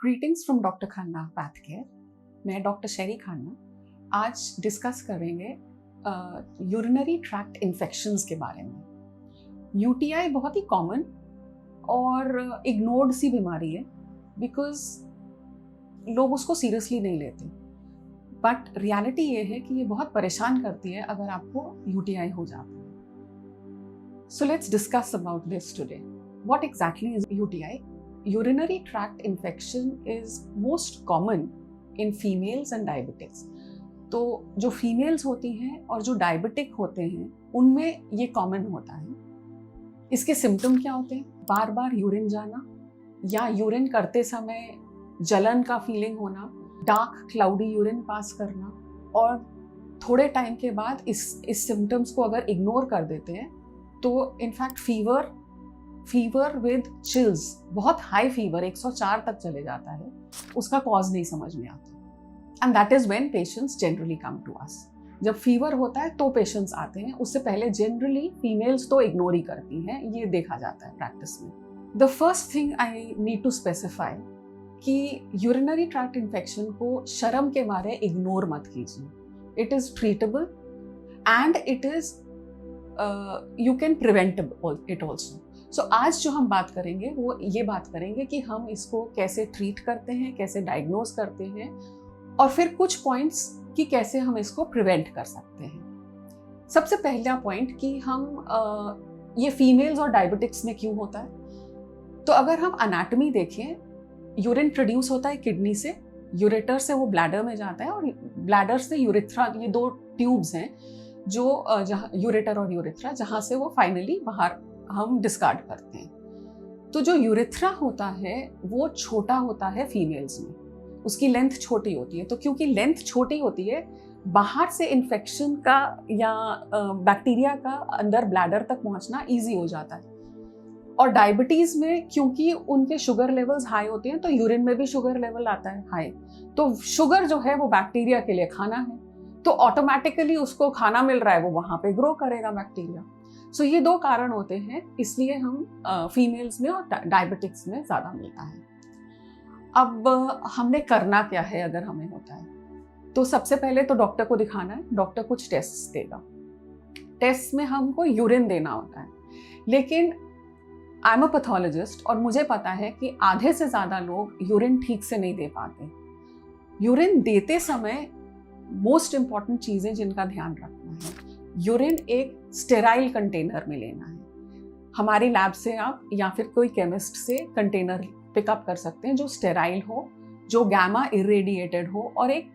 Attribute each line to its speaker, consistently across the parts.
Speaker 1: Greetings from doctor Khanna path care. मैं doctor शेरी खन्ना आज discuss करेंगे यूरिनरी ट्रैक्ट इन्फेक्शंस के बारे में। यूटीआई बहुत ही कॉमन और इग्नोर्ड सी बीमारी है बिकॉज लोग उसको सीरियसली नहीं लेते, बट रियलिटी ये है कि ये बहुत परेशान करती है अगर आपको यूटीआई हो जाता है। So let's discuss about this today. What exactly is UTI? Urinary tract infection is most common in females and diabetics. तो जो फीमेल्स होती हैं और जो डायबिटिक होते हैं उनमें ये कॉमन होता है। इसके सिम्टम क्या होते हैं? बार बार यूरिन जाना या यूरिन करते समय जलन का फीलिंग होना, डार्क क्लाउडी यूरिन पास करना, और थोड़े टाइम के बाद इस सिम्टम्स को अगर इग्नोर कर देते हैं तो इनफैक्ट फीवर विद चिल्स, बहुत हाई फीवर 104 तक चले जाता है, उसका कॉज नहीं समझ में आता। And that is when patients generally come to us. जब फीवर होता है तो पेशेंट्स आते हैं, उससे पहले जनरली फीमेल्स तो इग्नोर ही करती हैं, ये देखा जाता है प्रैक्टिस में। The first thing I need to specify कि यूरिनरी ट्रैक्ट इन्फेक्शन को शर्म के मारे इग्नोर मत कीजिए। It is treatable and it is you can prevent it also. So आज जो हम बात करेंगे वो ये बात करेंगे कि हम इसको कैसे ट्रीट करते हैं, कैसे डायग्नोज करते हैं, और फिर कुछ पॉइंट्स कि कैसे हम इसको प्रिवेंट कर सकते हैं। सबसे पहला पॉइंट कि हम ये फीमेल्स और डायबिटिक्स में क्यों होता है। तो अगर हम एनाटॉमी देखें, यूरिन प्रोड्यूस होता है किडनी से, यूरेटर से वो ब्लैडर में जाता है, और ब्लैडर से यूरेथ्रा, ये दो ट्यूब्स हैं जो जहाँ यूरेटर और यूरेथ्रा, जहाँ से वो फाइनली बाहर हम डिस्कार्ड करते हैं। तो जो यूरेथ्रा होता है वो छोटा होता है फीमेल्स में, उसकी लेंथ छोटी होती है। तो क्योंकि लेंथ छोटी होती है, बाहर से इन्फेक्शन का या बैक्टीरिया का अंदर ब्लैडर तक पहुंचना इजी हो जाता है। और डायबिटीज में क्योंकि उनके शुगर लेवल्स हाई होते हैं तो यूरिन में भी शुगर लेवल आता है हाई। तो शुगर जो है वो बैक्टीरिया के लिए खाना है, तो ऑटोमेटिकली उसको खाना मिल रहा है, वो वहां पे ग्रो करेगा बैक्टीरिया। सो ये दो कारण होते हैं, इसलिए हम फीमेल्स में और डायबिटिक्स में ज़्यादा मिलता है। अब हमने करना क्या है अगर हमें होता है? तो सबसे पहले तो डॉक्टर को दिखाना है। डॉक्टर कुछ टेस्ट देगा, टेस्ट में हमको यूरिन देना होता है। लेकिन आई एम अ पैथोलॉजिस्ट और मुझे पता है कि आधे से ज़्यादा लोग यूरिन ठीक से नहीं दे पाते। यूरिन देते समय मोस्ट इम्पॉर्टेंट चीज़ें जिनका ध्यान रखना है, यूरिन एक स्टेराइल कंटेनर में लेना है। हमारी लैब से आप या फिर कोई केमिस्ट से कंटेनर पिकअप कर सकते हैं जो स्टेराइल हो, जो गैमा इरेडिएटेड हो और एक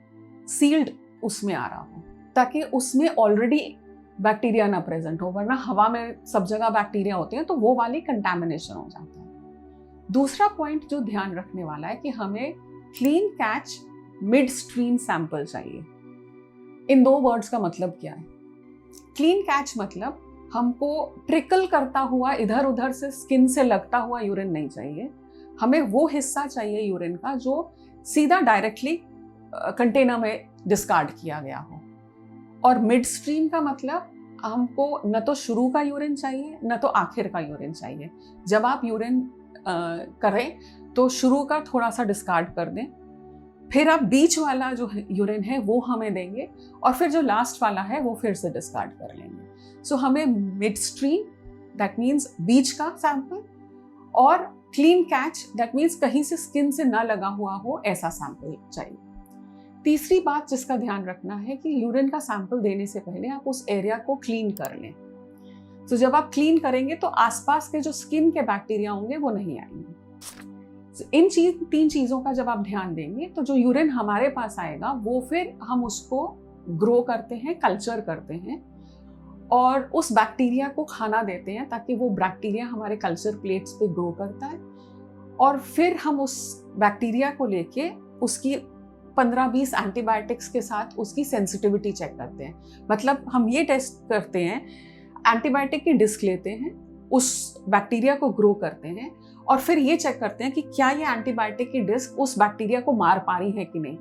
Speaker 1: सील्ड उसमें आ रहा हो, ताकि उसमें ऑलरेडी बैक्टीरिया ना प्रेजेंट हो, वरना हवा में सब जगह बैक्टीरिया होते हैं तो वो वाली कंटैमिनेशन हो जाता है। दूसरा पॉइंट जो ध्यान रखने वाला है कि हमें clean catch mid stream sample चाहिए। इन दो वर्ड्स का मतलब क्या है? क्लीन कैच मतलब हमको ट्रिकल करता हुआ इधर उधर से स्किन से लगता हुआ यूरिन नहीं चाहिए। हमें वो हिस्सा चाहिए यूरिन का जो सीधा डायरेक्टली कंटेनर में डिस्कार्ड किया गया हो। और मिड स्ट्रीम का मतलब हमको न तो शुरू का यूरिन चाहिए न तो आखिर का यूरिन चाहिए। जब आप यूरिन करें तो शुरू का थोड़ा सा डिस्कार्ड कर दें, फिर आप बीच वाला जो यूरिन है वो हमें देंगे, और फिर जो लास्ट वाला है वो फिर से डिस्कार्ड कर लेंगे। सो हमें मिड स्ट्रीम दैट मीन्स बीच का सैंपल, और क्लीन कैच दैट मीन्स कहीं से स्किन से ना लगा हुआ हो ऐसा सैंपल चाहिए। तीसरी बात जिसका ध्यान रखना है कि यूरिन का सैंपल देने से पहले आप उस एरिया को क्लीन कर लें। तो जब आप क्लीन करेंगे तो आसपास के जो स्किन के बैक्टीरिया होंगे वो नहीं आएंगे। इन तीन चीज़ों का जब आप ध्यान देंगे तो जो यूरिन हमारे पास आएगा वो फिर हम उसको ग्रो करते हैं, कल्चर करते हैं, और उस बैक्टीरिया को खाना देते हैं ताकि वो बैक्टीरिया हमारे कल्चर प्लेट्स पे ग्रो करता है, और फिर हम उस बैक्टीरिया को लेके उसकी 15-20 एंटीबायोटिक्स के साथ उसकी सेंसिटिविटी चेक करते हैं। मतलब हम ये टेस्ट करते हैं, एंटीबायोटिक की डिस्क लेते हैं, उस बैक्टीरिया को ग्रो करते हैं, और फिर ये चेक करते हैं कि क्या ये एंटीबायोटिक की डिस्क उस बैक्टीरिया को मार पा रही है कि नहीं।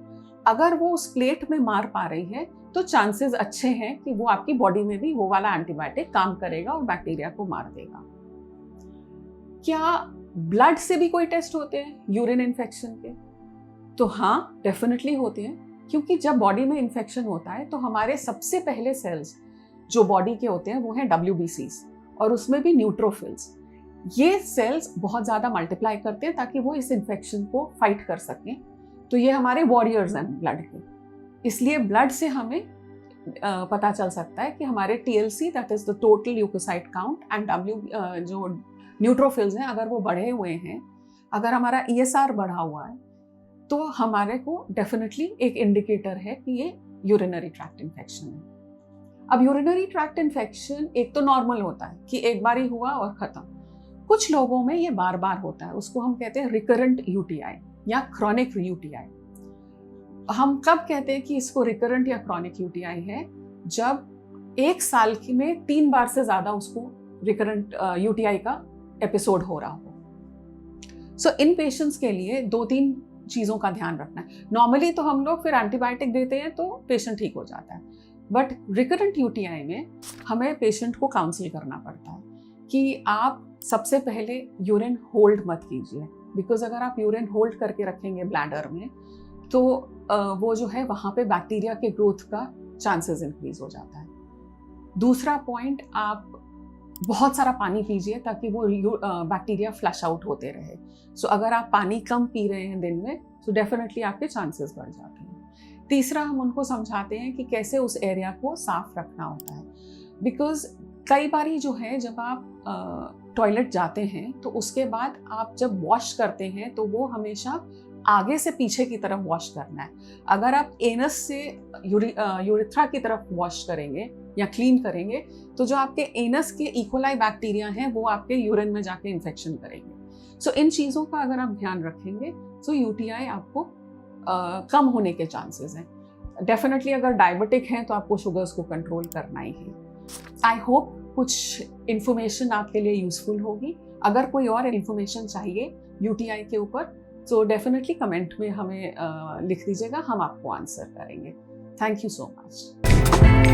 Speaker 1: अगर वो उस प्लेट में मार पा रही है तो चांसेस अच्छे हैं कि वो आपकी बॉडी में भी वो वाला एंटीबायोटिक काम करेगा और बैक्टीरिया को मार देगा। क्या ब्लड से भी कोई टेस्ट होते हैं यूरिन इन्फेक्शन के? तो हाँ, डेफिनेटली होती हैं, क्योंकि जब बॉडी में इन्फेक्शन होता है तो हमारे सबसे पहले सेल्स जो बॉडी के होते हैं वो हैं WBCs, और उसमें भी न्यूट्रोफिल्स। ये सेल्स बहुत ज़्यादा मल्टीप्लाई करते हैं ताकि वो इस इन्फेक्शन को फाइट कर सकें। तो ये हमारे वॉरियर्स हैं ब्लड के। इसलिए ब्लड से हमें पता चल सकता है कि हमारे TLC, that is the total leucocyte count, and जो न्यूट्रोफिल्स हैं अगर वो बढ़े हुए हैं, अगर हमारा ESR बढ़ा हुआ है, तो हमारे को डेफिनेटली एक इंडिकेटर है कि ये यूरिनरी ट्रैक्ट इन्फेक्शन है। अब यूरिनरी ट्रैक्ट इन्फेक्शन एक तो नॉर्मल होता है कि एक बार ही हुआ और ख़त्म। कुछ लोगों में ये बार बार होता है, उसको हम कहते हैं रिकरेंट UTI या क्रॉनिक UTI। हम कब कहते हैं कि इसको रिकरेंट या क्रॉनिक UTI है? जब एक साल में 3 बार से ज़्यादा उसको रिकरेंट UTI का एपिसोड हो रहा हो। सो इन पेशेंट्स के लिए 2-3 चीज़ों का ध्यान रखना है। नॉर्मली तो हम लोग फिर एंटीबायोटिक देते हैं तो पेशेंट ठीक हो जाता है, बट रिकरेंट UTI में हमें पेशेंट को काउंसिल करना पड़ता है कि आप सबसे पहले यूरिन होल्ड मत कीजिए, बिकॉज अगर आप यूरिन होल्ड करके रखेंगे ब्लैडर में तो वो जो है वहाँ पे बैक्टीरिया के ग्रोथ का चांसेस इंक्रीज हो जाता है। दूसरा पॉइंट, आप बहुत सारा पानी पीजिए ताकि वो बैक्टीरिया फ्लश आउट होते रहे। सो अगर आप पानी कम पी रहे हैं दिन में तो डेफिनेटली आपके चांसेस बढ़ जाते हैं। तीसरा, हम उनको समझाते हैं कि कैसे उस एरिया को साफ रखना होता है, बिकॉज कई बार जो है जब आप टॉयलेट जाते हैं तो उसके बाद आप जब वॉश करते हैं तो वो हमेशा आगे से पीछे की तरफ वॉश करना है। अगर आप एनस से यूरिथ्रा की तरफ वॉश करेंगे या क्लीन करेंगे तो जो आपके एनस के इकोलाई बैक्टीरिया हैं वो आपके यूरिन में जाके इन्फेक्शन करेंगे। सो इन चीज़ों का अगर आप ध्यान रखेंगे तो UTI आपको कम होने के चांसेस हैं। डेफिनेटली अगर डायबिटिक हैं तो आपको शुगर्स को कंट्रोल करना ही है। आई होप कुछ इन्फॉर्मेशन आपके लिए यूजफुल होगी। अगर कोई और इन्फॉर्मेशन चाहिए UTI के ऊपर तो डेफिनेटली कमेंट में हमें लिख दीजिएगा, हम आपको आंसर करेंगे। Thank you so much.